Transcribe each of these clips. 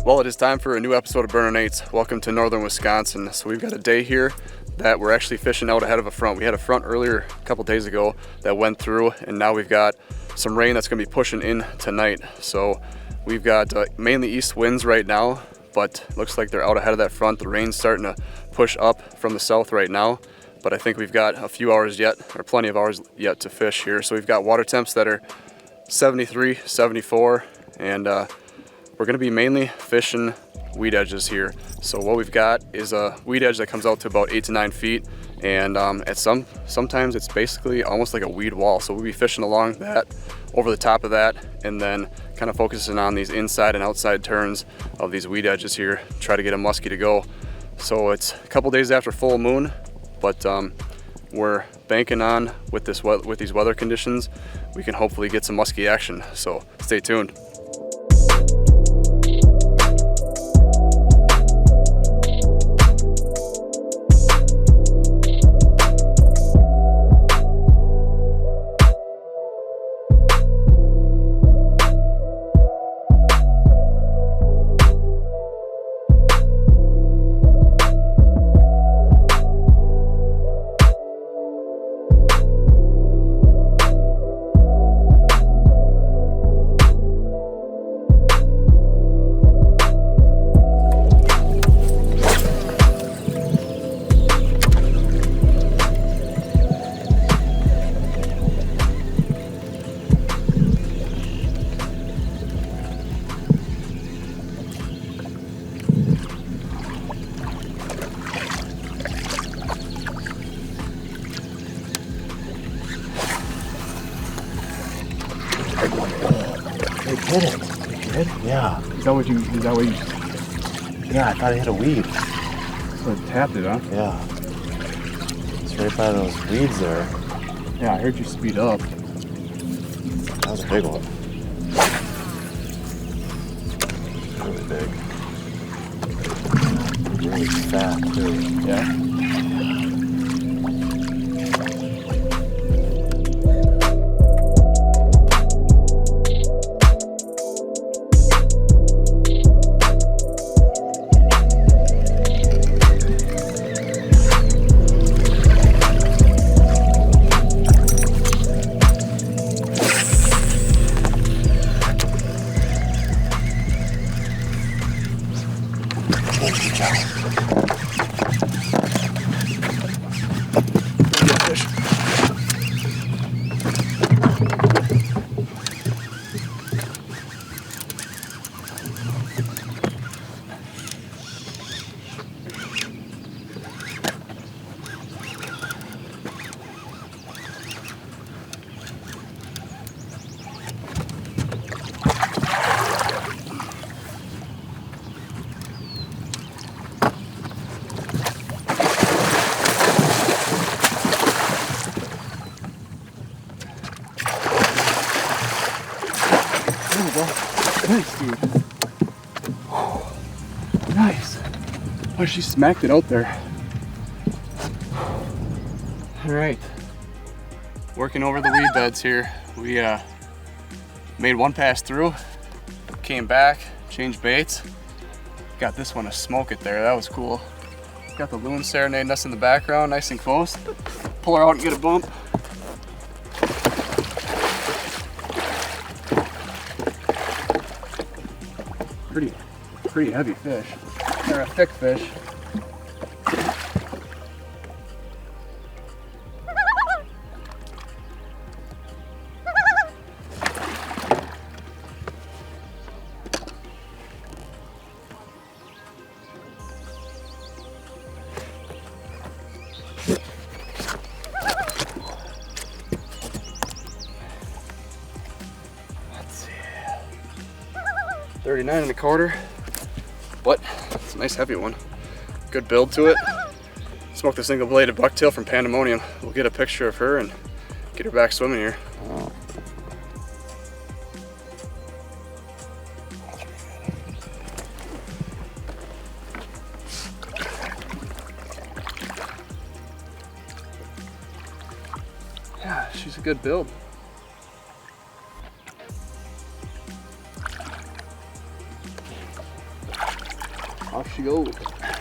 Well, it is time for a new episode of Burnin. Welcome to northern Wisconsin. So we've got a day here that we're actually fishing out ahead of a front. We had a front earlier a couple days ago that went through, and now we've got some rain that's going to be pushing in tonight. So we've got mainly east winds right now, but looks like they're out ahead of that front. The rain's starting to push up from the south right now, but I think we've got a few hours yet, or plenty of hours yet to fish here. So we've got water temps that are 73, 74, and we're going to be mainly fishing weed edges here. So what we've got is a weed edge that comes out to about 8 to 9 feet, and sometimes it's basically almost like a weed wall. So we'll be fishing along that, over the top of that, and then kind of focusing on these inside and outside turns of these weed edges here, try to get a musky to go. So it's a couple days after full moon, but we're banking on with these weather conditions, we can hopefully get some musky action. So stay tuned. They hit it. They did? Yeah. Is that what you? Yeah, I thought it hit a weed. So it tapped it, huh? Yeah. It's right by those weeds there. Yeah, I heard you speed up. That was a big one. Really big. Really fat, too. Yeah. Nice, dude. Nice. Oh, she smacked it out there. All right. Working over the weed beds here. We made one pass through, came back, changed baits. Got this one to smoke it there. That was cool. Got the loon serenading us in the background, nice and close. Pull her out and get a bump. Pretty heavy fish. They're a thick fish. Let's see. 39 1/4. What? It's a nice heavy one. Good build to it. Smoked a single bladed bucktail from Pandemonium. We'll get a picture of her and get her back swimming here. Oh. she's a good build. Off she goes.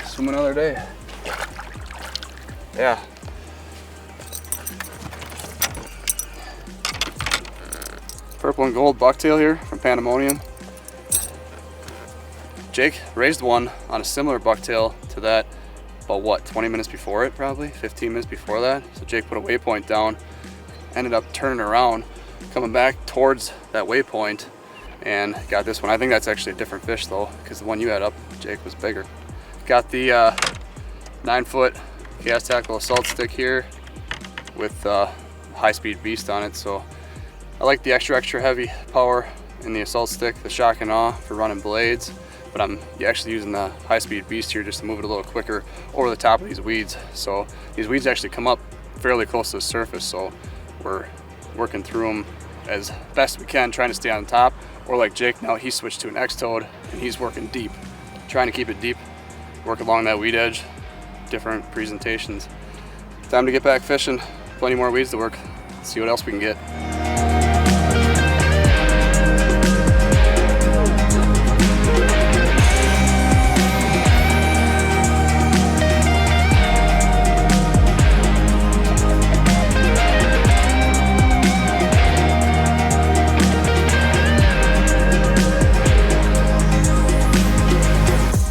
Swim another day. Yeah. Purple and gold bucktail here from Pandemonium. Jake raised one on a similar bucktail to that about what, 20 minutes before it, probably 15 minutes before that. So Jake put a waypoint down, ended up turning around, coming back towards that waypoint, and got this one. I think that's actually a different fish though, because the one you had up, Jake, was bigger. Got the 9-foot gas tackle assault stick here with high-speed beast on it. So I like the extra heavy power in the assault stick, the shock and awe for running blades, but I'm actually using the high-speed beast here just to move it a little quicker over the top of these weeds. So these weeds actually come up fairly close to the surface, so we're working through them as best we can, trying to stay on top. Or like Jake, now he switched to an X-toad and he's working deep, trying to keep it deep, work along that weed edge, different presentations. Time to get back fishing, plenty more weeds to work. Let's see what else we can get.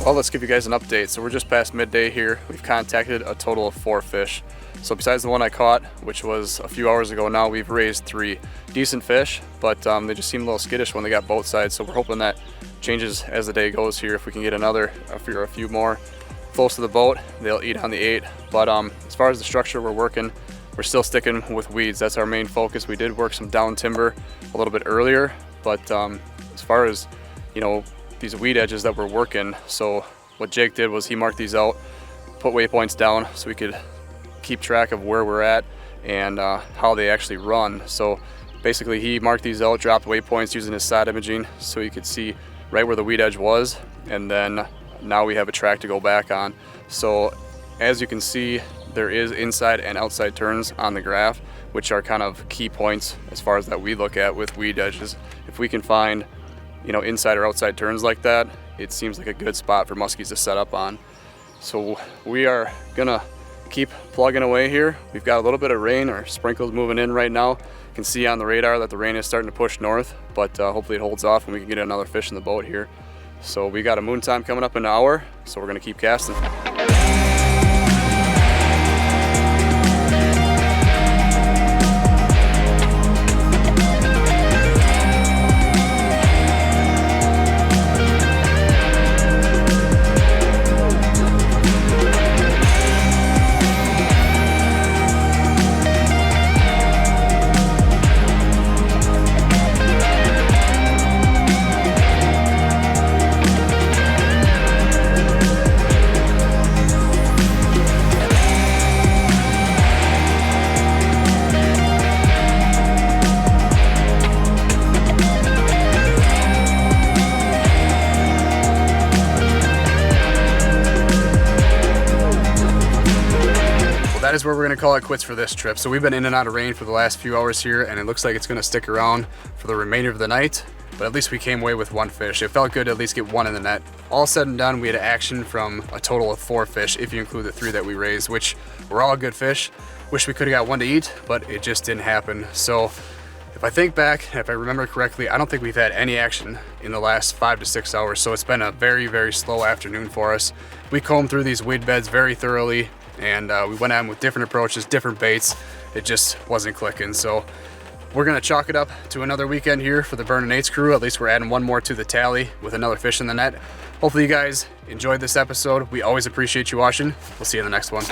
Well, let's give you guys an update. So we're just past midday here. We've contacted a total of 4 fish. So besides the one I caught, which was a few hours ago now, we've raised 3 decent fish, but they just seem a little skittish when they got boat sides. So we're hoping that changes as the day goes here. If we can get a few more close to the boat, they'll eat on the 8. But as far as the structure we're working, we're still sticking with weeds. That's our main focus. We did work some down timber a little bit earlier, but as far as, you know, these weed edges that we're working, so what Jake did was he marked these out, put waypoints down so we could keep track of where we're at and how they actually run. So basically he marked these out, dropped waypoints using his side imaging so you could see right where the weed edge was, and then now we have a track to go back on. So as you can see, there is inside and outside turns on the graph, which are kind of key points as far as that we look at with weed edges. If we can find, you know, inside or outside turns like that, it seems like a good spot for muskies to set up on. So we are gonna keep plugging away here. We've got a little bit of rain or sprinkles moving in right now. You can see on the radar that the rain is starting to push north, but hopefully it holds off and we can get another fish in the boat here. So we got a moon time coming up in an hour, so we're gonna keep casting. That is where we're gonna call it quits for this trip. So we've been in and out of rain for the last few hours here, and it looks like it's gonna stick around for the remainder of the night, but at least we came away with 1 fish. It felt good to at least get 1 in the net. All said and done, we had action from a total of 4 fish, if you include the 3 that we raised, which were all good fish. Wish we could've got 1 to eat, but it just didn't happen. So if I think back, if I remember correctly, I don't think we've had any action in the last 5 to 6 hours. So it's been a very, very slow afternoon for us. We combed through these weed beds very thoroughly, and we went at them with different approaches, different baits. It just wasn't clicking. So we're gonna chalk it up to another weekend here for the Burnin 8's crew. At least we're adding 1 more to the tally with another fish in the net. Hopefully you guys enjoyed this episode. We always appreciate you watching. We'll see you in the next one.